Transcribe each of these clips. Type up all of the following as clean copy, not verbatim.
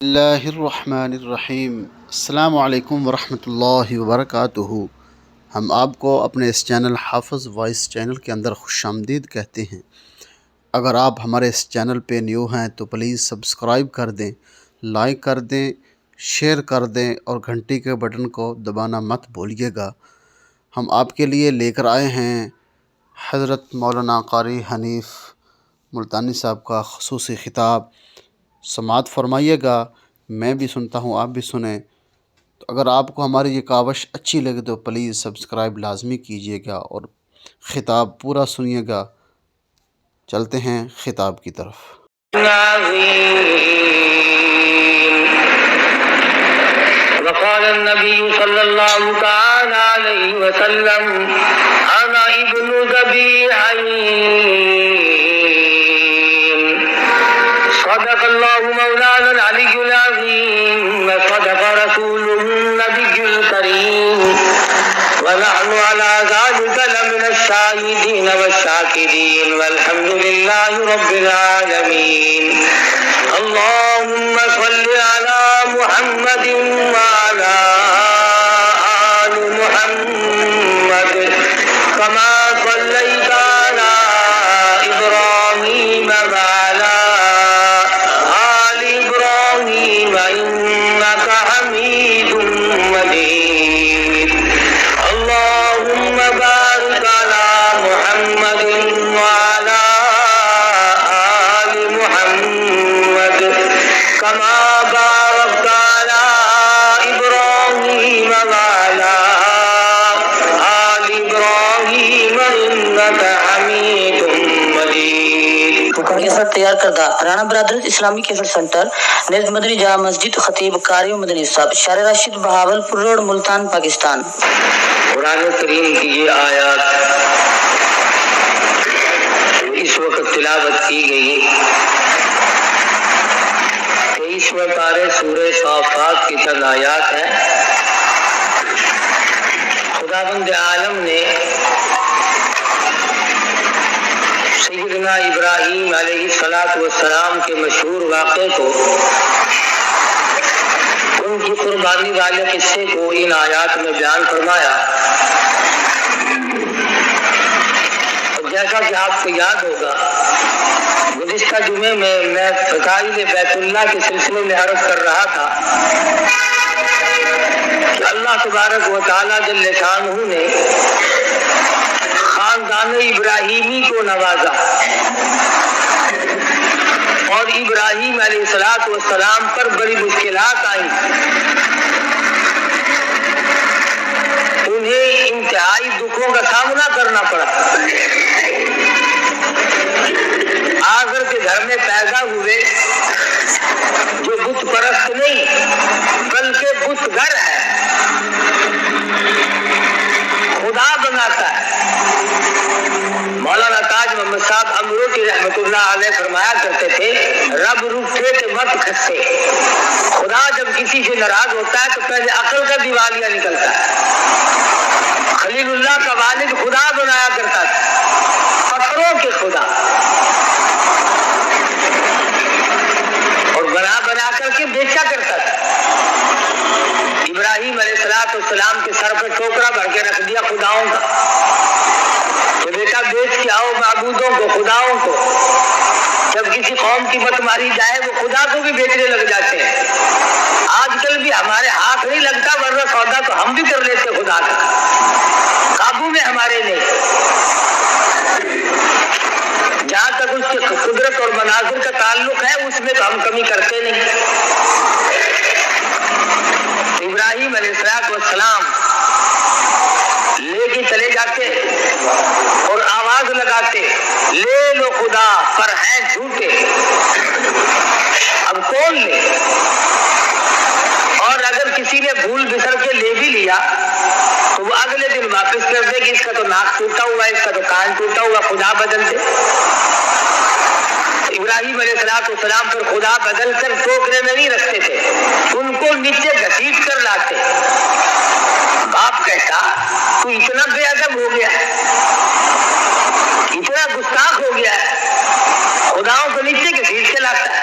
اللہ الرحمن الرحیم۔ السلام علیکم ورحمۃ اللہ وبرکاتہ۔ ہم آپ کو اپنے اس چینل حافظ وائس چینل کے اندر خوش آمدید کہتے ہیں۔ اگر آپ ہمارے اس چینل پہ نیو ہیں تو پلیز سبسکرائب کر دیں، لائک کر دیں، شیئر کر دیں اور گھنٹی کے بٹن کو دبانا مت بھولیے گا۔ ہم آپ کے لیے لے کر آئے ہیں حضرت مولانا قاری حنیف ملتانی صاحب کا خصوصی خطاب۔ سماعت فرمائیے گا، میں بھی سنتا ہوں، آپ بھی سنیں۔ تو اگر آپ کو ہماری یہ کاوش اچھی لگے تو پلیز سبسکرائب لازمی کیجیے گا اور خطاب پورا سنیے گا۔ چلتے ہیں خطاب کی طرف۔ وقال النبي صلى الله تعالى عليه وسلم أنا ابن ذبيحين صدق الله مولانا العلي العظيم وصدق رسوله النبي الكريم ونحن على ذلك لمن الشاهدين والشاكرين والحمد لله رب العالمين اللهم صل على محمد وعلى آل محمد كما صليت على إبراهيم وعلى آل إبراهيم إنك حميد مجيد اللهم بارك على محمد وعلى آل محمد كما باركت على إبراهيم وعلى آل إبراهيم إنك حميد مجيد۔ کیسٹ تیار کردہ رانا برادرز اسلامی کیسٹ سینٹر نزد مدنی جامع مسجد خطیب قاری مدنی صاحب شارع راشد بہاول پور روڈ ملتان پاکستان۔ قرآن کریم کی یہ آیات اس وقت تلاوت کی گئی 23واں پارے سورہ صافات کی چند آیات ہیں۔ خداوند عالم نے سیدنا ابراہیم علیہ السلام کے مشہور واقعے کو، ان کی قربانی والے قصے کو ان آیات میں بیان فرمایا۔ اور جیسا کہ آپ کو یاد ہوگا، گزشتہ جمعے میں فضائل بیت اللہ کے سلسلے میں عرض کر رہا تھا کہ اللہ تبارک و تعالیٰ جل شانہ نے خاندان ابراہیمی کو نوازا اور ابراہیم علیہ السلام پر بڑی مشکلات آئیں، انہیں انتہائی دکھوں کا سامنا کرنا پڑا۔ آخر کے گھر میں پیدا ہوئے جو بت پرست نہیں بلکہ بت گھر ہے، خدا بناتا ہے۔ مولانا تاج محمد صاحب امروکی رحمۃ اللہ علیہ فرمایا کرتے تھے، رب روٹھے تو مت کھسے۔ خدا جب کسی سے ناراض ہوتا ہے تو پہلے عقل کا دیوالیہ نکلتا ہے۔ خلیل اللہ کا والد خدا بنایا کرتا تھا، پتھروں کے خدا، اور بنا کر کے بیچا کرتا تھا۔ ابراہیم علیہ السلام کے سر پہ ٹوکرا بھر کے رکھ دیا خداؤں کا کہ بیٹا بیچ کے آؤ معبودوں کو، خداؤں کو۔ جب کسی قوم کی مت ماری جائے وہ خدا کو بھی بیچنے لگ جاتے ہیں۔ آج کل بھی ہمارے ہاتھ نہیں لگتا، ورنہ سودا تو ہم بھی کر لیتے خدا کا، قابو میں ہمارے نہیں۔ جہاں تک اس کی قدرت اور مناظر کا تعلق ہے اس میں تو ہم کمی کرتے نہیں۔ ابراہیم علیہ السلام لے کے چلے جاتے اور آواز لگاتے، لے لو خدا پر ہیں جھوٹے، اب کون لے؟ اور اگر کسی نے بھول بسر کے لے بھی لیا تو وہ اگلے دن واپس کر دے کہ اس کا تو ناک ٹوٹا ہوا ہے، اس کا تو کان ٹوٹا ہوا، خدا بدل دے۔ ابراہیم علیہ السلام پر خدا بدل کر ٹوکرے میں نہیں رکھتے تھے، ان کو نیچے گھسیٹ کر لاتے۔ باپ کہتا تو اتنا بے ادب ہو گیا، اتنا گستاخ ہو گیا ہے، خداؤں کو نیچے گھسیٹ کے لاتا ہے۔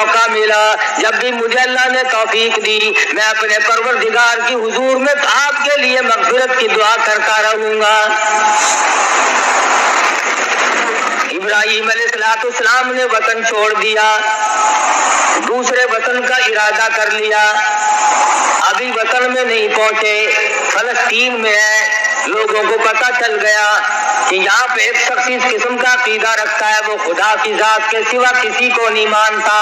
موقع ملا، جب بھی مجھے اللہ نے توفیق دی، میں اپنے پروردگار کی حضور میں آپ کے لیے مغفرت کی دعا کرتا رہوں گا۔ ابراہیم علیہ السلام نے وطن چھوڑ دیا، دوسرے وطن کا ارادہ کر لیا، ابھی وطن میں نہیں پہنچے، فلسطین میں ہے۔ لوگوں کو پتہ چل گیا کہ یہاں پہ ایک شخص اس قسم کا عقیدہ رکھتا ہے، وہ خدا کی ذات کے سوا کسی کو نہیں مانتا۔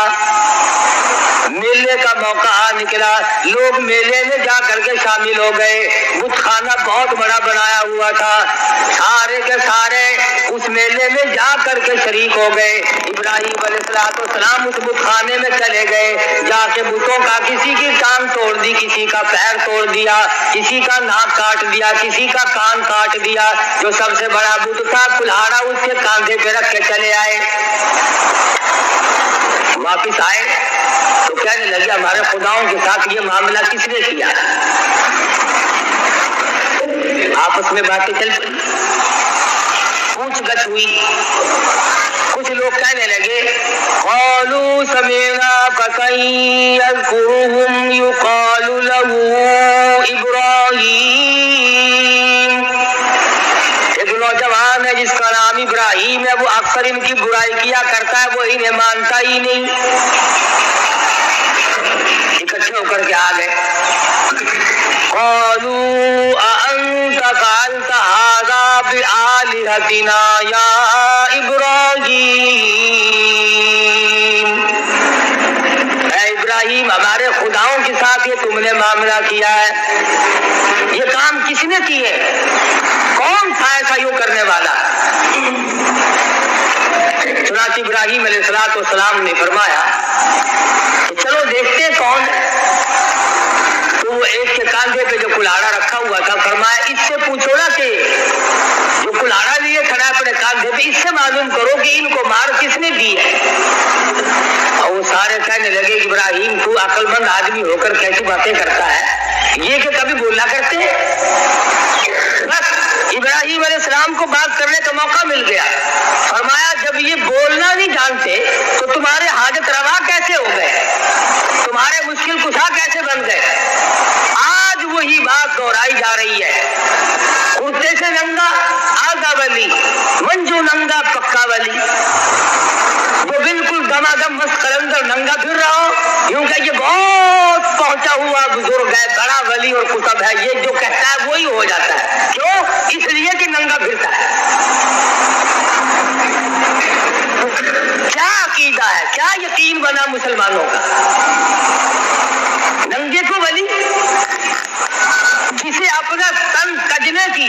میلے کا موقع نکلا، لوگ میلے میں جا کر کے شامل ہو گئے، بت خانہ بہت بڑا بنایا ہوا تھا، سارے کے سارے اس میلے میں جا کر کے شریک ہو گئے۔ ابراہیم علیہ السلام اس بت خانے میں چلے گئے، جا کے بتوں کا کسی کی ٹانگ توڑ دی، کسی کا پیر توڑ دیا، کسی کا ناک کاٹ دیا، کسی کا کان کاٹ دیا۔ جو سب سے بڑا بت تھا کلہاڑا اس کے کاندھے پہ رکھ کے چلے آئے۔ واپس آئے تو کہنے لگے ہمارے خداؤں کے ساتھ یہ معاملہ کس نے کیا؟ آپس میں باتیں چل پڑی، پوچھ گچھ ہوئی۔ کچھ لوگ کہنے لگے قالوا سمعنا فتى يذكرهم يقال له ابراہیم، ایک نوجوان ہے جس کا نام ابراہیم ہے، وہ اکثر ان کی برائی کیا کرتا ہے، وہ انہیں مانتا ہی نہیں۔ اکٹھے ہو کر کے آ گئے، قالوا أأنت فعلت هذا بآلهتنا يا ابراہیم، اے ابراہیم ہمارے خداؤں کے ساتھ یہ تم نے معاملہ کیا ہے، یہ کام کس نے کیے؟ کون تھا ایسا یوں کرنے والا؟ چنانچہ ابراہیم علیہ السلام نے فرمایا کہ چلو دیکھتے ہیں کون ہے۔ تو وہ ایک کے کاندھے پہ جو کلاڑا رکھا ہوا تھا فرمایا اس سے پوچھو نا کہ جو کلاڑا لیے کھڑا ہے اپنے کاندھے پہ، اس سے معلوم کرو کہ ان کو مار کس نے دی ہے۔ اور وہ سارے کہنے لگے ابراہیم تو عقل مند آدمی ہو کر کیسی باتیں کرتا ہے، یہ کہ کبھی بولا کرتے ہیں۔ بس ابراہیم علیہ السلام کو بات کرنے کا موقع مل گیا، فرمایا جب یہ بولنا نہیں جانتے تو تمہارے حاجت روا کیسے ہو گئے، تمہارے مشکل کشا کیسے بن گئے؟ آج وہی بات دہرائی جا رہی ہے، کرتے سے ننگا آگا ولی، منجو ننگا پکا ولی، جو بالکل دمادم مست قلندر ننگا پھر رہا ہو، یوں کہ یہ بہت پہنچا ہوا بزرگ ہے، بڑا ولی اور قطب ہے، یہ جو کہتا ہے وہی ہو جاتا ہے۔ کیوں؟ اس لیے کہ ننگا پھرتا ہے۔ کیا عقیدہ ہے، کیا یقین بنا مسلمانوں کا؟ ننگے کو ولی، جسے اپنا تن کجنے کی،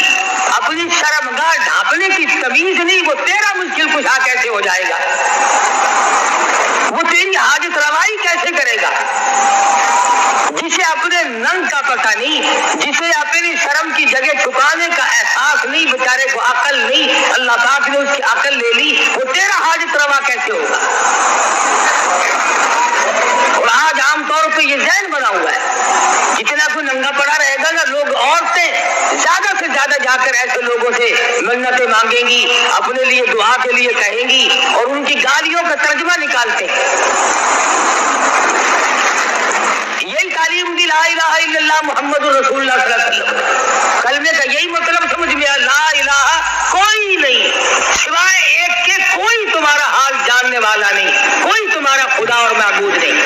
اپنی شرمگاہ ڈھانپنے کی تمیز نہیں، وہ تیرا مشکل کشا کیسے ہو جائے گا؟ وہ تیری حاجت روائی کیسے کرے گا؟ جسے اپنے ننگ کا پتہ نہیں، جسے اپنی شرم کی جگہ چھپانے کا احساس نہیں، بیچارے کو عقل نہیں، اللہ پاک نے اس کی عقل لے لی، وہ تیرا حاجت روا کیسے ہوگا؟ اور آج عام طور پہ یہ ذہن بنا ہوا ہے، جتنا کوئی ننگا پڑا رہے گا نا، لوگ عورتیں زیادہ سے زیادہ جا کر ایسے لوگوں سے منتیں مانگیں گی، اپنے لیے دعا کے لیے کہیں گی، اور ان کی گالیوں کا ترجمہ نکالتے ہیں۔ یہی تعلیم دی لا الہ الا اللہ محمد رسول اللہ صلی اللہ علیہ وسلم، کلمے کا یہی مطلب سمجھ میں آیا، لا الہ کوئی نہیں سوائے ایک کے، کوئی تمہارا حال جاننے والا نہیں، کوئی تمہارا خدا اور معبود نہیں۔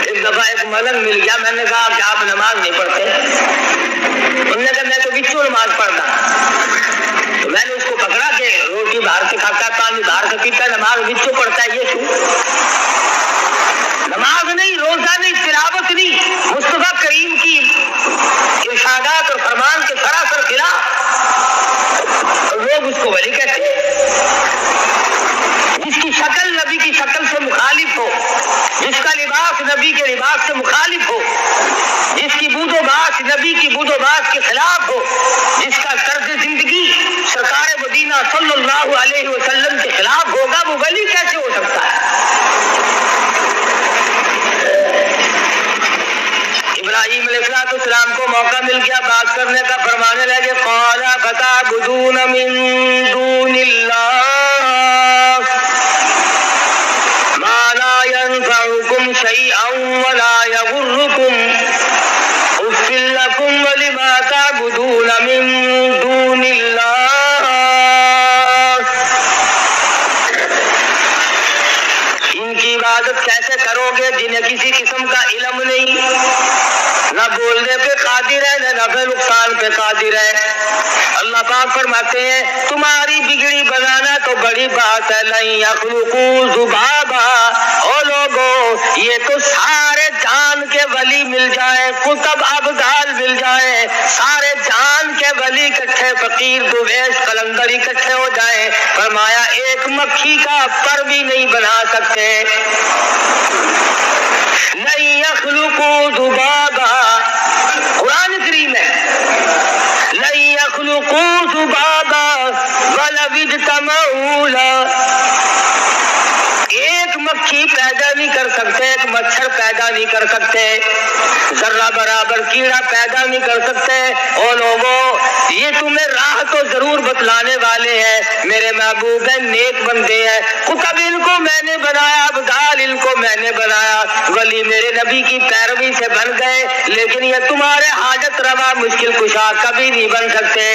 ایک دفعہ ایک ملنگ مل گیا، میں نے کہا کہ آپ نماز نہیں پڑھتے؟ انہوں نے کہا میں تو بچوں نماز پڑھتا۔ تو میں نے اس کو پکڑا کہ روٹی باہر سے کھاتا ہے، پانی باہر سے پیتا ہے، نماز بچوں پڑھتا ہے، یہ کیوں؟ نماز نہیں، روزہ نہیں، تلاوت نہیں، مصطفیٰ کریم کی ارشادات اور فرمان کے سراسر خلاف، لوگ اس کو ولی کہتے ہیں۔ جس کی شکل نبی کی شکل سے مخالف ہو، جس کا لباس نبی کے لباس سے مخالف ہو، جس کی بود و باش نبی کی بود و باش کے خلاف ہو، جس کا طرز زندگی سرکار مدینہ صلی اللہ علیہ وسلم کے خلاف ہوگا، وہ ولی کیسے ہو سکتا ہے؟ ابراہیم علیہ السلام کو موقع موقع مل گیا بات کرنے کا، فرمانے لگے قال فتعبدون من دون اللہ ما لا ينفعكم شيئا ولا يضركم اف لكم ولما تعبدون من دون اللہ۔ ان کی عبادت کیسے کرو گے جنہیں کسی قسم کا علم نہیں، نہ بولنے پہ قادر ہے نہ نفع نقصان پہ قادر ہے۔ اللہ پاک فرماتے ہیں تمہاری بگڑی بنانا تو بڑی بات ہے، لن یخلقوا ذبابا، او لوگو یہ تو سارے جان کے ولی مل جائے، قطب ابدال مل جائے، سارے جان کے ولی اکٹھے، فقیر دویش قلندر اکٹھے ہو جائیں، فرمایا ایک مکھی کا پر بھی نہیں بنا سکتے۔ لن یخلقوا ذبابا، قرآن کریم ہے، لن یخلقوا ذبابا ولو اجتمعوا له، ایک مکھی پیدا نہیں کر سکتے، ایک مچھر پیدا نہیں کر سکتے، ذرہ برابر کیڑا پیدا نہیں کر سکتے۔ او لوگوں یہ تمہیں راہ تو ضرور بتلانے والے ہیں، میرے محبوب ہیں، نیک بندے ہیں، قطب ان کو میں نے بنایا، ابدال ان کو میں نے بنایا، ولی میرے نبی کی پیروی سے بن گئے، لیکن یہ تمہارے حاجت روا مشکل کشا کبھی نہیں بن سکتے۔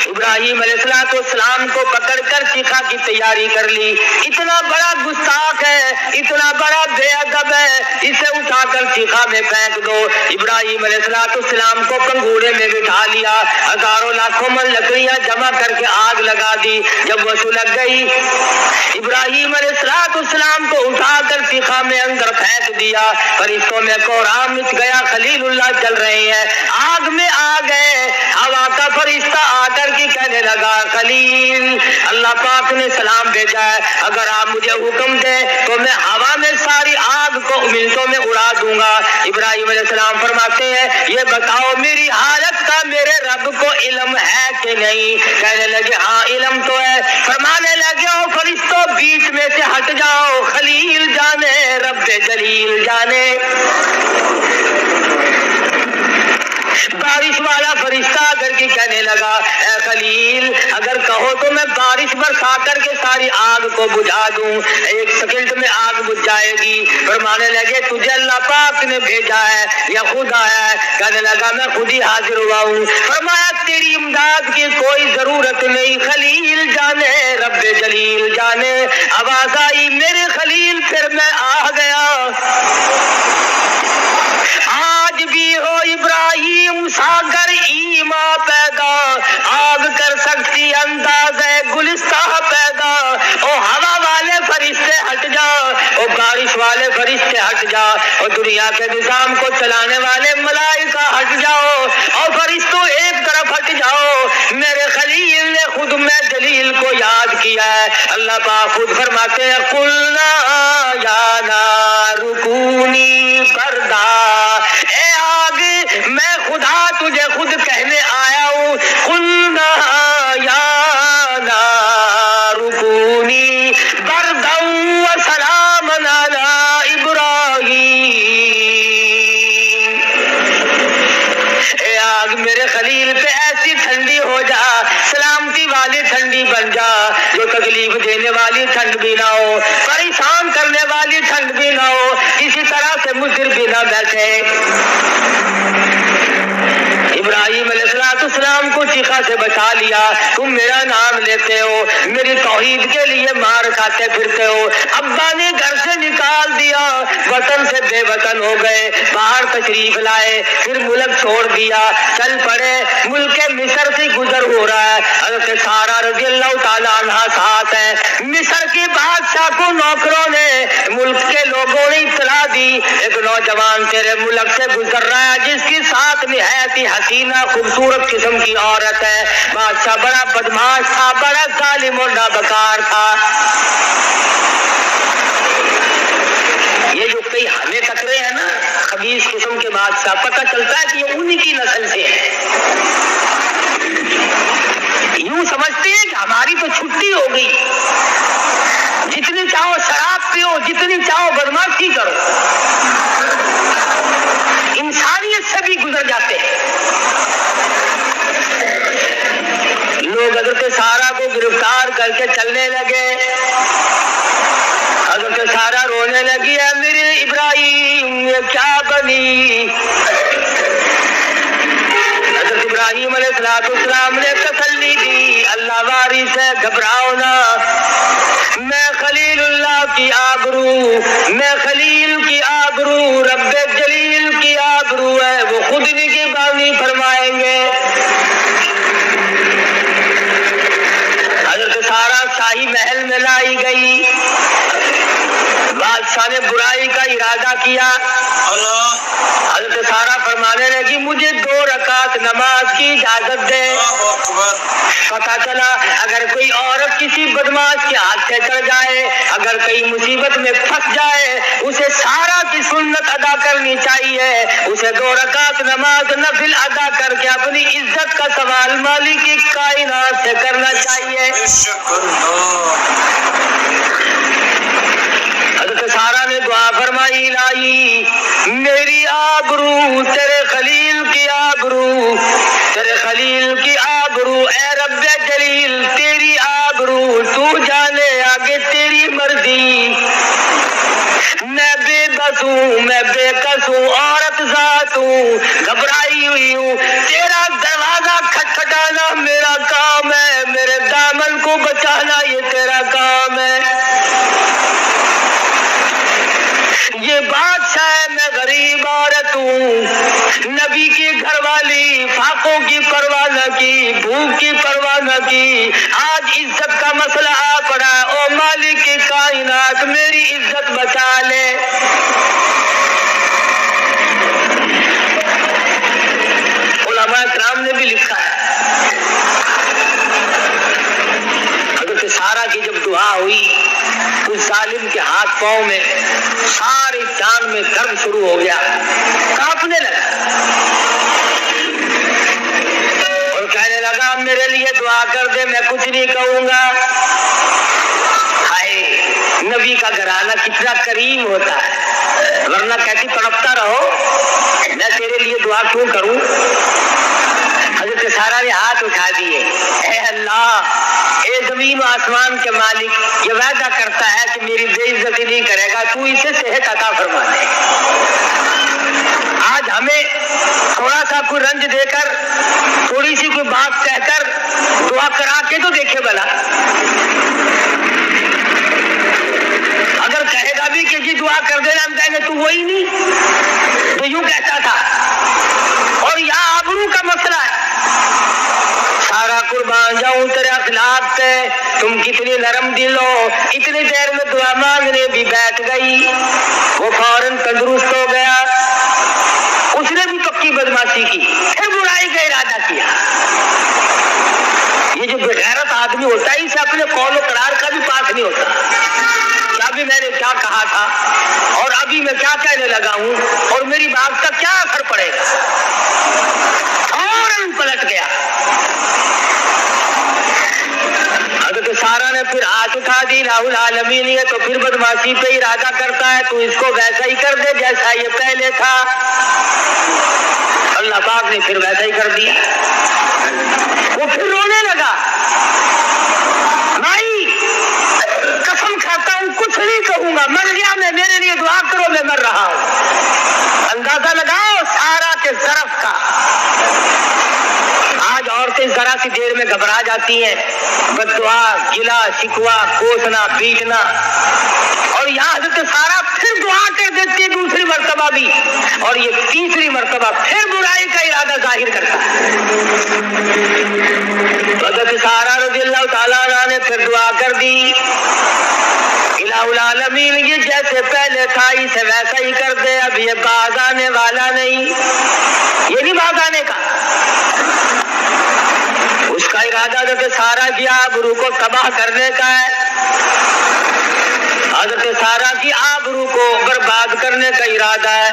ابراہیم علیہ السلام کو پکڑ کر چیخا کی تیاری کر لی، اتنا بڑا گستاخ ہے، اتنا بڑا بے ادب ہے، اسے اٹھا کر چیخا میں پھینک دو۔ ابراہیم علیہ السلام کو کنگورے میں بٹھا لیا، ہزاروں لاکھوں من لکڑیاں جمع کر کے آگ لگا دی، جب وہ سلگ گئی ابراہیم علیہ السلام کو اٹھا کر چیخا میں اندر پھینک دیا، فرشتوں میں کوہرام مچ گیا، خلیل اللہ چل رہے ہیں، آگ میں آ گئے، ہوا کا فرشتہ آ کر کے کہنے لگا خلیل اللہ پاک نے سلام بھیجا ہے، اگر آپ مجھے حکم دیں تو میں ہوا میں ساری آگ کو منٹوں میں اڑا دوں گا۔ ابراہیم علیہ السلام فرماتے ہیں یہ بتاؤ میری حالت کا میرے رب کو علم ہے کہ نہیں؟ کہنے لگے ہاں علم تو ہے۔ فرمانے لگے او فرشتوں بیچ میں سے ہٹ جاؤ، خلیل جانے رب جلیل جانے۔ بارش والا فرشتہ اگر کی کہنے لگا اے خلیل اگر کہو تو میں بارش برسا کر کے ساری آگ کو بجھا دوں، ایک سیکنڈ میں آگ بجھ جائے گی۔ فرمانے لگے تجھے اللہ پاک نے بھیجا ہے یا خود آیا ہے؟ کہنے لگا میں خود ہی حاضر ہوا ہوں۔ فرمایا تیری امداد کی کوئی ضرورت نہیں، خلیل جانے رب جلیل جانے۔ آواز آئی میرے خلیل پھر میں آ گیا۔ آج بھی ہو ابراہیم ساگر ایما پیدا، آگ کر سکتی انداز ہے گلستہ پیدا۔ او ہوا والے فرشتے ہٹ جا، او بارش والے فرشتے ہٹ جا، او دنیا کے نظام کو چلانے والے ملائکہ ہٹ جاؤ، اور فرشتوں ایک طرف ہٹ جاؤ۔ میرے خلیل نے خود میں جلیل کو یاد کیا ہے۔ اللہ پاک خود فرماتے ہیں قلنا یا نار کونی بردا، اے آگ میں خدا تجھے خود کہنے آیا ہوں، قلنا یا نار کونی بردا وسلام علی ابراہیم، اے آگ میرے خلیل پہ ایسی ٹھنڈی ہو جا، سلامتی والی ٹھنڈی بن جا، جو تکلیف دینے والی ٹھنڈ بھی نہ ہو، پریشان کرنے والی ٹھنڈ بھی نہ ہو، کسی طرح سے مضر بھی نہ بیٹھے۔ ابراہیم علیہ السلام کو چیخا سے بچا لیا، تم میرا نام لیتے ہو، میری توحید کے لیے مار کھاتے پھرتے ہو، ابا نے گھر سے نکال دیا، وطن سے بے وطن ہو گئے، باہر تشریف لائے، پھر ملک چھوڑ دیا، چل پڑے، ملک مصر سے گزر ہو رہا ہے، حضرت سارہ رضی اللہ تعالیٰ عنہ ساتھ ہے، مصر کے بادشاہ کو نوکروں نے ملک کے لوگوں نے اطلاع دی ایک نوجوان تیرے ملک سے گزر رہا ہے جس کی ساتھ نہایت ہی حسینہ خوبصورت قسم کی عورت ہے۔ بادشاہ بڑا بدماش تھا، بڑا ظالم اور نابکار تھا۔ یہ جو کئی ہمیں ٹکرے ہیں نا خبیث قسم کے بادشاہ، پتہ چلتا ہے کہ یہ انہی کی نسل سے ہے۔ یوں سمجھتے ہیں کہ ہماری تو چھٹی ہو گئی، جتنی چاہو شراب پیو، جتنی چاہو بدماشی کرو۔ گرفتار کر کے چلنے لگے۔ حضرت سارا رونے لگی، ہے میرے ابراہیم یہ کیا بنی؟ حضرت ابراہیم علیہ السلام نے تسلی دی، اللہ وارث ہے گھبراؤ نہ، میں خلیل اللہ کی آبرو، میں خلیل کی آبرو، رب جلیل کی آبرو ہے، وہ خود نگہبانی فرمائیں گے۔ حضرت سارا شاہی محل میں لائی گئی، بادشاہ نے برائی کا ارادہ کیا، حضرت سارا فرمانے لگی مجھے 2 رکعت نماز کی اجازت دے۔ پتا چلا اگر کوئی عورت کسی بدماش کے ہاتھ سے چڑھ جائے، اگر کئی مصیبت میں پھنس جائے، اسے سارا کی سنت ادا کرنی چاہیے، اسے 2 رکعت نماز نفل ادا کر کے اپنی عزت کا سوال مالک کی کائنات سے کرنا چاہیے۔ حضرت سارا نے دعا فرمائی، الہی میری آبرو تیرے خلیل کی آبرو، تیرے خلیل کی آبرو، اے رب جلیل تیری آبرو، تو جانے آگے تیری مرضی، میں بے بس ہوں، میں بے کس ہوں، عورت ذات ہوں، گھبرائی ہوئی ہوں، تیرا دروازہ کھٹکھٹانا میرا کام ہے، میرے دامن کو بچانا یہ تیرا کام ہے۔ یہ بادشاہ ہے، میں غریب عورت ہوں، نبی کی گھر والی، فاقوں کی پرواہ نہ کی، بھوک کی پرواہ نہ کی، آج عزت کا مسئلہ آ پڑا، او مالک کی کائنات میری عزت بچا لے۔ علماء کرام نے بھی لکھا ہے، حضرت سارا کی جب دعا ہوئی، اس ظالم کے ہاتھ پاؤں میں ساری جان میں درد شروع ہو گیا، کانپنے لگا اور کہنے لگا میرے لیے دعا کر دے، میں کچھ نہیں کہوں گا۔ ہائے نبی کا گھرانہ کتنا کریم ہوتا ہے، ورنہ کہتی تڑپتا رہو، میں تیرے لیے دعا کیوں کروں؟ حضرت سارا نے ہاتھ اٹھا دیے، اے اللہ، اے زمین و آسمان کے مالک، یہ وعدہ کرتا ہے کہ میری بے عزتی نہیں کرے گا، تو اسے صحت عطا فرما دے۔ آج ہمیں تھوڑا سا کوئی رنج دے کر، تھوڑی سی کوئی بات کہہ کر دعا کرا کے تو دیکھے بلا، اگر کہے گا بھی کہ جی دعا کر دینا، ہم کہیں گے تو وہی نہیں تو یوں کہتا تھا، اور یہاں آبرو کا مسئلہ ہے۔ سارا قربان جاؤں تیرے اخلاق سے، تم کتنی نرم دل ہو، اتنی دیر میں دعا مانگنے بھی بیٹھ گئی، وہ فوراً تندرست ہو گیا، اس نے بھی پکی بدماشی کی، پھر برائی کا ارادہ کیا۔ یہ جو بغیرت آدمی ہوتا ہے اسے اپنے قول و قرار کا بھی پاس نہیں ہوتا، کیا بھی میں نے کیا کہا تھا اور ابھی میں کیا کہنے لگا ہوں اور میری بات کا کیا اثر پڑے گا، فوراً پلٹ گیا۔ حضرت سارا نے پھر ہاتھ اٹھا دی، الہ العالمین یہ تو پھر بدماشی پہ ارادہ کرتا ہے، تو اس کو ویسا ہی کر دے جیسا یہ پہلے تھا۔ اللہ پاک نے پھر ویسا ہی کر دیا، وہ پھر رونے لگا، بھائی قسم کھاتا ہوں کچھ نہیں کہوں گا، مر گیا میں، میرے لیے دعا کرو، میں مر رہا ہوں۔ اندازہ لگاؤ سارا کے ظرف کا۔ آج عورتیں ذرا سی دیر میں گھبرا جاتی ہیں، بددعا، گلا شکوا، کوسنا پیٹنا، اور یہاں حضرت سارا پھر دعا کر دیتی ہے دوسری مرتبہ بھی، اور یہ تیسری مرتبہ پھر برائی کا ارادہ ظاہر کرتا ہے۔ حضرت سارا رضی اللہ تعالیٰ عنہ نے پھر دعا کر دی، الہ العالمین یہ جیسے پہلے تھا اسے ویسا ہی کر دے، اب یہ باز آنے والا نہیں، یہ نہیں باز آنے کا۔ اس کا ارادہ حضرت سارا کی آبرو کو تباہ کرنے کا ہے، حضرت سارا کی آبرو کو برباد کرنے کا ارادہ ہے،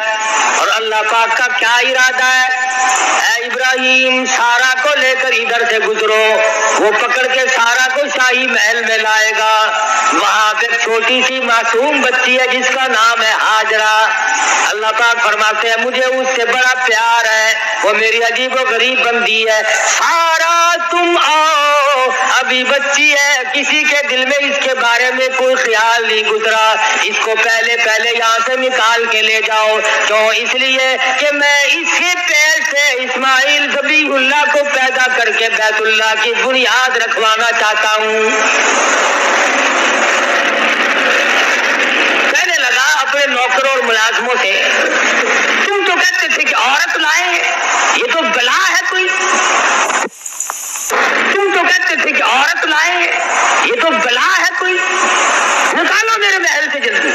اور اللہ پاک کا کیا ارادہ ہے؟ اے ابراہیم سارا کو لے کر ادھر سے گزرو، وہ پکڑ کے سارا کو شاہی محل میں لائے گا، وہاں پہ چھوٹی سی معصوم بچی ہے جس کا نام ہے ہاجرہ، اللہ پاک فرماتے ہیں مجھے اس سے بڑا پیار ہے، وہ میری عجیب و غریب بندی ہے، سارا تم آؤ ابھی بچی ہے, کسی کے دل میں اس کے بارے میں کوئی خیال نہیں گزرا, اس کو پہلے یہاں سے نکال کے لے جاؤ. کیوں؟ اس لیے کہ میں اس کے پیر سے اسماعیل ذبیح اللہ کو پیدا کر کے بیت اللہ کی بنیاد رکھوانا چاہتا ہوں. کہنے لگا اپنے نوکروں اور ملازموں سے, تم تو کہتے تھے کہ عورت لائیں, یہ تو بلا ہے کوئی. تم تو کہتے تھے کہ عورت لائیں, یہ تو بلا ہے کوئی. نکالو میرے محل سے جلدی,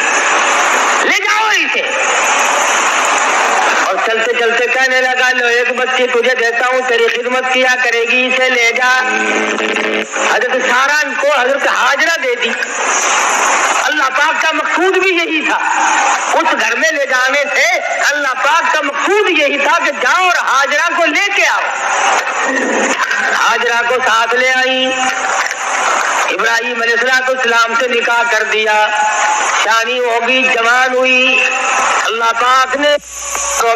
لے جاؤ اسے. اور چلتے چلتے کہنے لگا, لو ایک بچی تجھے دیتا ہوں, تیری خدمت کیا کرے گی, اسے لے جا. حضرت سارہ کو حضرت ہاجرہ دے دی. اللہ پاک کا مقصود بھی یہی تھا, اس گھر میں لے جانے سے اللہ پاک کا مقصود یہی تھا کہ جاؤ اور ہاجرہ کو لے کے آؤ. ہاجرہ کو ساتھ لے آئی, ابراہیم علیہ السلام سے نکاح کر دیا, شانی ہوگی, جوان ہوئی. اللہ پاک نے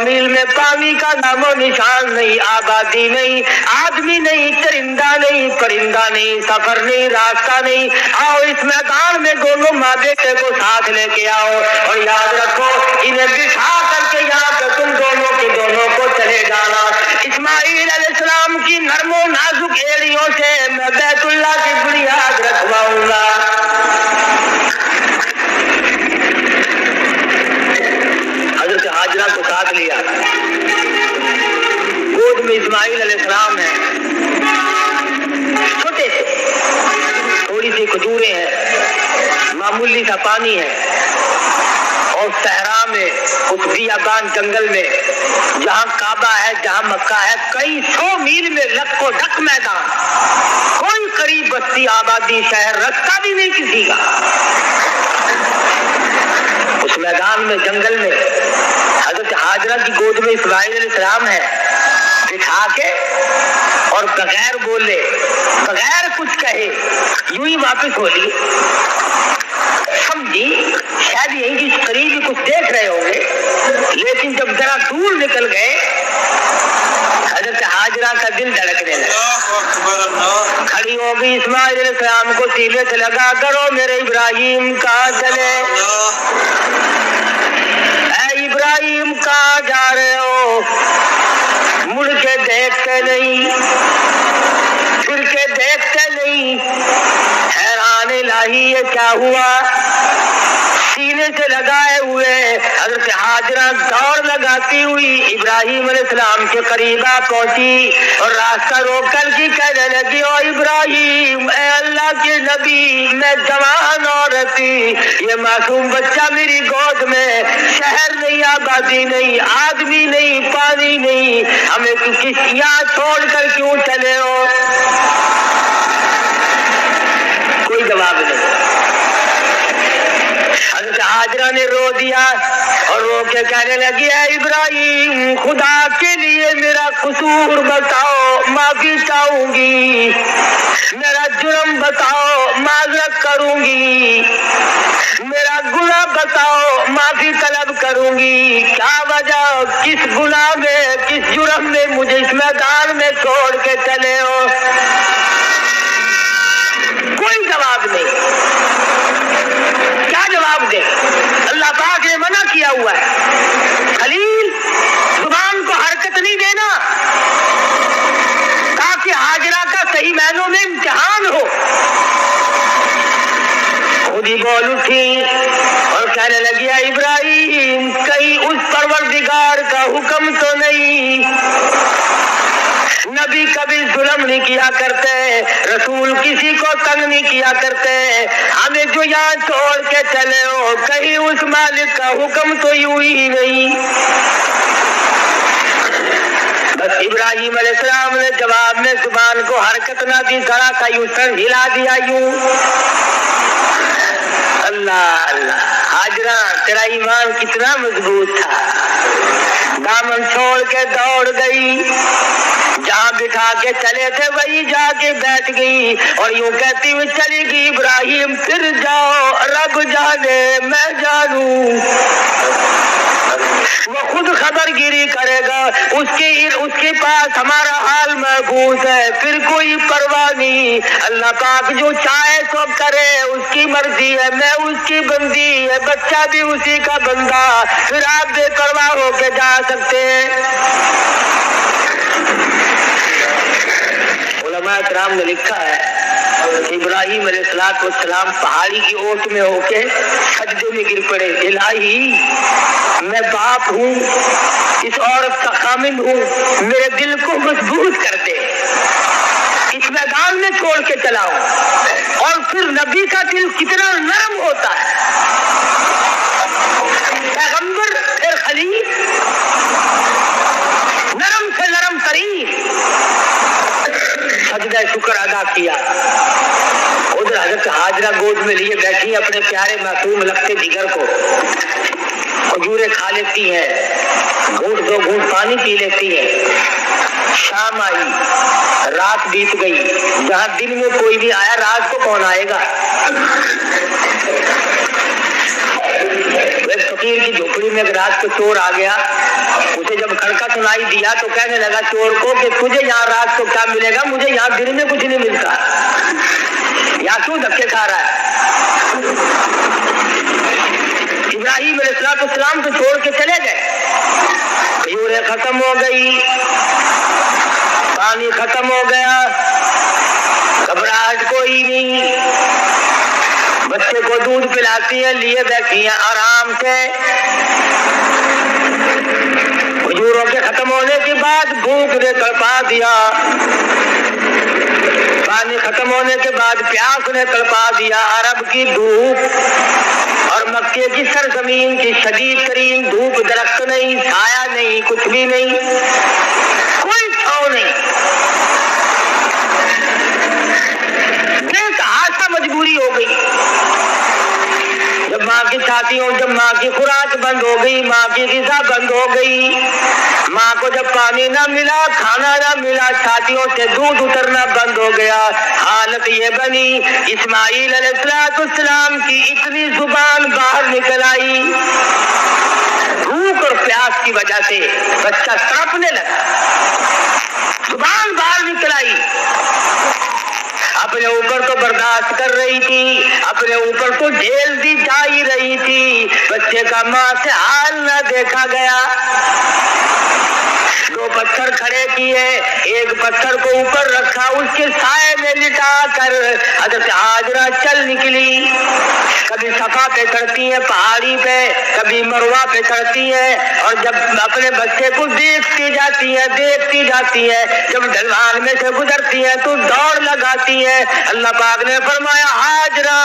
میل میں پانی کا نام و نشان نہیں, آبادی نہیں, آدمی نہیں, چرندہ نہیں, پرندہ نہیں, سفر نہیں, راستہ نہیں. آؤ اس میدان میں دونوں ماں بیٹے کو ساتھ لے کے آؤ, اور یاد رکھو انہیں بٹھا کر کے یہاں پہ تم دونوں کے دونوں کو چلے جانا. اسماعیل علیہ السلام کی نرم و نازک ایڑیوں سے میں بیت اللہ کی بنیاد رکھواؤں گا. حضرت ہاجرہ کو ساتھ لیا, گود میں اسماعیل علیہ السلام ہے, چھوٹے سے, تھوڑی سی کھجوریں ہیں, معمولی سا پانی ہے, اور صحرا میں اس بیابان جنگل میں جہاں کعبہ ہے, جہاں مکہ ہے, کئی 100 میل میں لک و ڈک میدان, کوئی قریب بستی, آبادی, شہر, رستہ بھی نہیں کسی کا. اس میدان میں, جنگل میں حضرت ہاجرہ کی گود میں اسماعیل علیہ السلام ہے, بٹھا کے اور بغیر بولے, بغیر کچھ کہے, یوں ہی واپس ہو لی. سمجھی شاید یہیں کی قریب ہی کچھ دیکھ رہے ہوں گے, لیکن جب ذرا دور نکل گئے حضرت ہاجرہ کا دل دھڑکنے لگا. کھڑی ہو گئی, اسماعیل علیہ السلام کو سینے سے لگا, کرو میرے ابراہیم کہاں چلے, اے ابراہیم کہاں جا رہے ہو, مڑ کے دیکھتے نہیں, پھر کے دیکھتے نہیں. حیران الہی یہ کیا ہوا, سینے سے لگائے ہوئے حضرت ہاجرہ دوڑ لگاتی ہوئی ابراہیم علیہ السلام کے قریب پہنچی, اور راستہ روک کر کی کہنے لگی, او ابراہیم, اے اللہ کے نبی, میں جوان عورت تھی, یہ معصوم بچہ میری گود میں, شہر نہیں, آبادی نہیں, آدمی نہیں, پانی نہیں, ہمیں یہاں چھوڑ کر کیوں چلے ہو. کوئی جواب نہیں. حضرت ہاجرہ نے رو دیا اور رو کے کہنے لگی, اے ابراہیم, خدا کے لیے میرا قصور بتاؤ, معافی چاہوں گی, میرا جرم بتاؤ, معذرت کروں گی, میرا گناہ بتاؤ, معافی طلب کروں گی. کیا وجہ, کس گناہ میں, کس جرم میں مجھے اس میدان میں چھوڑ کے چلے ہو. کوئی جواب نہیں. کیا جواب دے, اللہ پاک نے منع کیا ہوا ہے, خلیل زبان کو حرکت نہیں دینا, تاکہ ہاجرہ کا صحیح معنوں میں امتحان ہو. خود ہی بول اٹھی اور کہنے لگی, ابراہیم, کہیں اس پروردگار کا حکم تو نہیں, نبی کبھی ظلم نہیں کیا کرتے, رسول کسی کو تنگ نہیں کیا کرتے, ہمیں جو یہاں چھوڑ کے چلے ہو, کہیں اس مالک کا حکم تو یوں ہی نہیں. بس ابراہیم علیہ السلام نے جواب میں زبان کو حرکت نہ دی, ذرا سا یوں سر ہلا دیا یوں. اللہ اللہ, ہاجرہ تیرا ایمان کتنا مضبوط تھا, دامن چھوڑ کے دوڑ گئی, جہاں بٹھا کے چلے تھے وہی جا کے بیٹھ گئی, اور یوں کہتی ہوئی چلی گئی, ابراہیم پھر جاؤ, رب جانے میں جانوں, وہ خود خبر گیری کرے گا, اس کے پاس ہمارا حال محفوظ ہے، پھر کوئی پرواہ نہیں۔ اللہ پاک جو چاہے تو کرے، اس کی مرضی ہے، میں اس کی بندی ہے، بچہ بھی اسی کا بندہ، پھر آپ بے پرواہ ہو کے جا سکتے ہیں۔ علماء کرام نے لکھا ہے ابراہیم علیہ السلام پہاڑی کی اوٹ میں ہو کے سجدے میں گر پڑے، الہی میں باپ ہوں، اس عورت کا خامند ہوں، میرے دل کو مضبوط کر دے، اس میدان میں چھوڑ کے چلاؤ۔ اور پھر نبی کا دل کتنا نرم ہوتا ہے، پیغمبر پھر خلیل، نرم سے نرم ترین، سجدہ شکر ادا کیا۔ ادھر حضرت ہاجرہ گود میں لیے بیٹھی اپنے پیارے معصوم لگتے جگر کو، کھجوریں کھا لیتی ہیں، گھونٹ دو گھونٹ پانی پی لیتی ہیں۔ شام آئی، رات بیت گئی، جہاں دن میں کوئی نہیں آیا، رات کو کون آئے گا؟ ایک فقیر کی جھوپڑی میں ایک رات کو چور آ گیا، اسے جب کھڑکا سنائی دیا تو کہنے لگا چور کو کہ تجھے یہاں رات کو کیا ملے گا، مجھے یہاں دن میں کچھ نہیں ملتا، یا کیوں دھکے کھا رہا ہے؟ ابراہیم علیہ السلام تو چھوڑ کے چلے گئے، کھجوریں ختم ہو گئی، پانی ختم ہو گیا، گھبراہٹ کوئی نہیں، بچے کو دودھ پلاتی ہیں، لیے بیٹھی ہیں آرام سے۔ کھجوروں کے ختم ہونے کے بعد بھوک نے تڑپا دیا، پانی ختم ہونے کے بعد پیاس نے تڑپا دیا، عرب کی دھوپ اور مکے کی سرزمین کی شدید ترین دھوپ، درخت نہیں، سایہ نہیں، کچھ بھی نہیں، کوئی چھاؤں نہیں، بے تحاشا مجبوری ہو گئی۔ جب ماں کی چھاتیوں، جب ماں کی خوراک بند ہو گئی، ماں کی غذا بند ہو گئی، ماں کو جب پانی نہ ملا، کھانا نہ ملا، چھاتیوں سے دودھ اترنا بند ہو گیا، حالت یہ بنی اسماعیل علیہ السلام کی اتنی زبان باہر نکل آئی، بھوک اور پیاس کی وجہ سے بچہ تڑپنے لگا، زبان باہر نکل آئی، اپنے اوپر تو برداشت کر رہی تھی، اپنے اوپر تو جھیل دی جا ہی رہی تھی، بچے کا ماں سے حال نہ دیکھا گیا۔ دو پتھر کھڑے کیے، ایک پتھر کو اوپر رکھا، اس کے سائے میں لٹا کر حضرت ہاجرہ چل نکلی، کبھی صفا پہ چڑھتی ہیں پہاڑی پہ، کبھی مروہ پہ چڑھتی ہیں، اور جب اپنے بچے کو دیکھتی جاتی ہیں، جب ڈھلوان میں سے گزرتی ہیں تو دوڑ لگاتی ہیں۔ اللہ پاک نے فرمایا ہاجرہ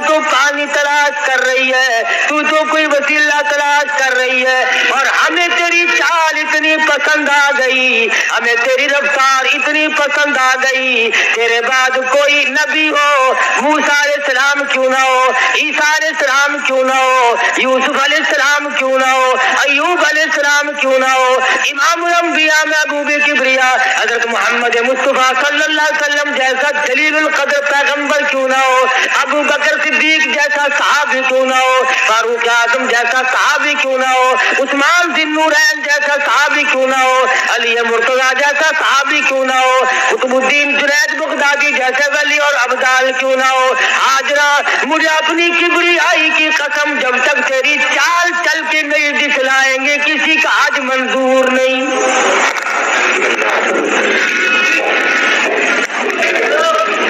تو پانی تلاش کر رہی ہے، تو کوئی وسیلہ تلاش کر رہی ہے، اور ہمیں تیری چال اتنی پسند آ گئی، ہمیں تیری رفتار اتنی پسند آ گئی، تیرے بعد کوئی نبی ہو، موسیٰ علیہ السلام کیوں نہ ہو، عیسیٰ علیہ السلام کیوں نہ ہو، یوسف علیہ السلام کیوں نہ ہو، ایوب علیہ السلام کیوں نہ ہو، امام الانبیاء محبوب کبریا حضرت محمد مصطفیٰ صلی اللہ علیہ وسلم جیسا جلیل القدر پیغمبر کیوں نہ ہو، ابو بکر صدیق جیسا صحابی کیوں نہ ہو، فاروق اعظم جیسا صحابی کیوں نہ ہو، عثمان ذی النورین جیسا صحابی کیوں نہ ہو، علی مرتضیٰ جیسا صحابی کیوں نہ ہو، قطب الدین جنید بغدادی جیسے ولی اور ابدال کیوں نہ ہو۔ ہاجرہ مجھے اپنی کبریائی کی قسم، جب تک تیری چال چل کے نہیں دکھلائیں گے کسی کا حج منظور نہیں۔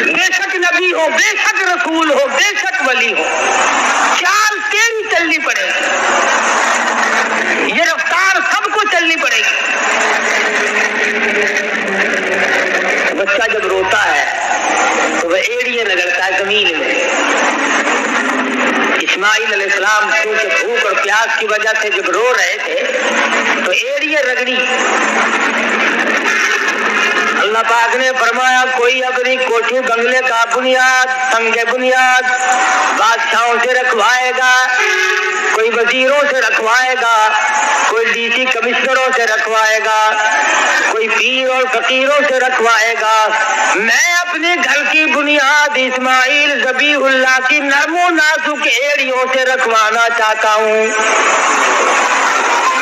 بے شک نبی ہو، بے شک رسول ہو، بے شک ولی ہو، چال تیری چلنی پڑے گی، یہ رفتار سب کو چلنی پڑے گی۔ بچہ جب روتا ہے تو وہ ایڑیاں رگڑتا ہے زمین میں۔ اسماعیل علیہ السلام کیونکہ بھوک اور پیاس کی وجہ سے جب رو رہے تھے تو ایڑیاں رگڑی۔ اللہ پاک نے فرمایا کوئی اپنی کوٹھی بنگلے کا بنیاد، سنگ بنیاد بادشاہوں سے رکھوائے گا، کوئی وزیروں سے رکھوائے گا، کوئی ڈی سی کمشنروں سے رکھوائے گا، کوئی پیر اور فقیروں سے رکھوائے گا، میں اپنے گھر کی بنیاد اسماعیل ذبیح اللہ کی نرم و نازک ایڑیوں سے رکھوانا چاہتا ہوں،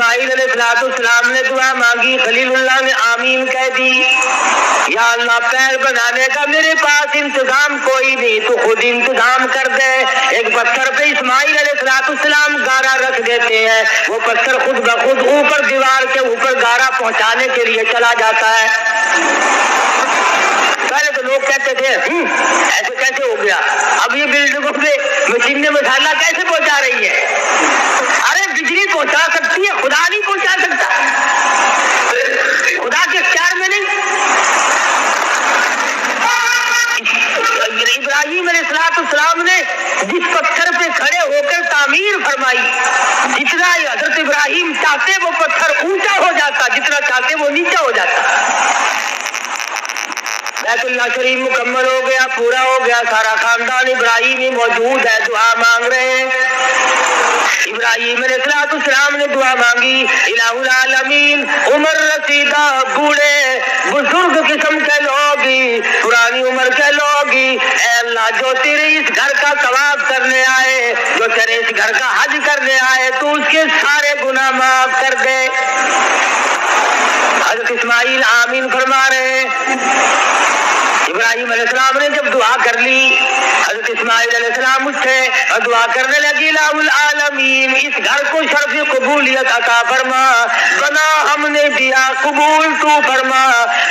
اسماعیل علیہ السلام نے دعا مانگی، خلیل اللہ نے آمین کہہ دی۔ یا اللہ پیر بنانے کا میرے پاس انتظام کوئی نہیں، تو خود انتظام کر دے۔ ایک پتھر پہ اسماعیل علیہ السلام گارا رکھ دیتے ہیں، وہ پتھر خود بخود اوپر دیوار کے اوپر گارا پہنچانے کے لیے چلا جاتا ہے۔ پہلے تو لوگ کہتے تھے ایسے کیسے ہو گیا، اب یہ بلڈنگوں پہ مشین مسالہ کیسے پہنچا رہی ہے؟ ارے بجلی پہنچا سکتی ہے، خدا نہیں پہنچا سکتا، خدا کے اختیار میں نہیں۔ ابراہیم علیہ السلام نے جس پتھر پہ کھڑے ہو کر تعمیر فرمائی، جتنا حضرت ابراہیم چاہتے وہ پتھر اونچا ہو جاتا، جتنا چاہتے وہ نیچا ہو جاتا۔ بیت اللہ شریف مکمل ہو گیا، پورا ہو گیا، سارا خاندان ابراہیمی موجود ہے، دعا مانگ رہے ہیں۔ ابراہیم علیہ السلام نے دعا مانگی، الہ العالمین عمر رسیدہ بوڑھے بزرگ قسم کے لوگ، پرانی عمر کے لوگ، اے اللہ جو تیرے اس گھر کا طواف کرنے آئے، جو تیرے اس گھر کا حج کرنے آئے، تو اس کے سارے گناہ معاف کر دے۔ حضرت اسماعیل آمین فرما رہے ہیں۔ ابراہیم علیہ السلام نے جب دعا کر لی، حضرت اسماعیل علیہ السلام اٹھے اور دعا کرنے لگی، الہ العالمین اس گھر کو شرف قبولیت عطا فرما، بنا ہم نے دیا، قبول تو فرما،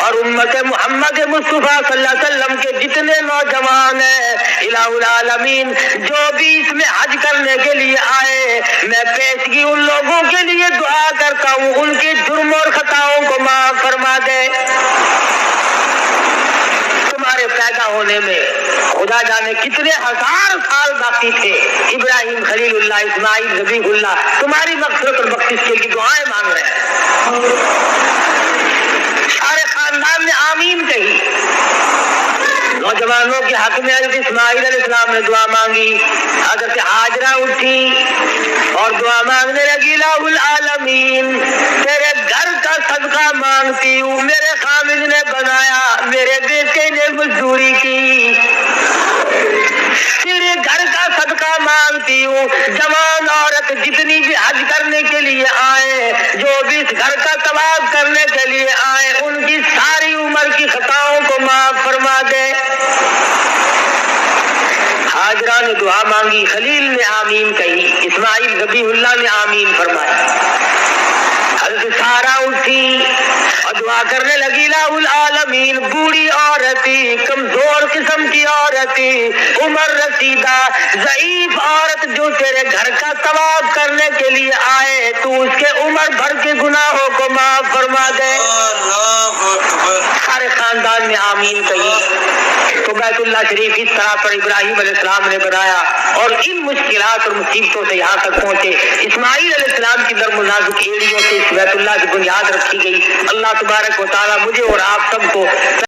اور امت محمد مصطفیٰ صلی اللہ علیہ وسلم کے جتنے نوجوان ہیں، الہ العالمین جو بھی اس میں حج کرنے کے لیے آئے، میں پیشگی ان لوگوں کے لیے دعا کرتا ہوں، ان کے جرم اور خطاؤں کو معاف فرما دے۔ تمہارے پیدا ہونے میں خدا جانے کتنے ہزار سال باقی تھے، ابراہیم خلیل اللہ، اسماعیل ذبیح اللہ تمہاری مغفرت اور بخشش کے لیے دعائیں مانگ رہے ہیں۔ سارے خاندان نے آمین کہی۔ نوجوانوں کے حق میں حضرت اسماعیل علیہ السلام نے دعا مانگی، حضرت ہاجرہ اٹھی اور دعا مانگنے لگی، الہ العالمین تیرے گھر کا صدقہ مانگتی ہوں، میرے خامد نے بنایا، میرے بیٹے نے مزدوری کی، تیرے گھر کا صدقہ مانگتی ہوں، جوان عورت جتنی بھی حج کرنے کے لیے آئے، جو بھی اس گھر کا طواف کرنے کے لیے آئے، ان کی ساری عمر کی خطاؤں کو معاف فرما دے۔ ہاجرہ نے دعا مانگی، خلیل نے آمین کہی، اسماعیل ذبیح اللہ نے آمین فرمایا۔ حضرت سارہ اٹھی اور دعا کرنے لگی، الہ العالمین بوڑھی عورتی، کمزور قسم کی عورتی، عمر رسیدہ ضعیف عورت جو تیرے گھر کا طواف کرنے کے لیے آئے، تو اس کے عمر بھر کے گناہوں کو معاف فرما دے۔ سارے خاندان نے آمین کہی تو بیت اللہ شریف اس طرح پر ابراہیم علیہ السلام نے بنایا، اور ان مشکلات اور مصیبتوں سے یہاں تک پہنچے۔ اسماعیل علیہ السلام کی نرم و نازک ایڑیوں سے اس بیت اللہ کی بنیاد رکھی گئی۔ اللہ تبارک و تعالیٰ مجھے اور آپ سب کو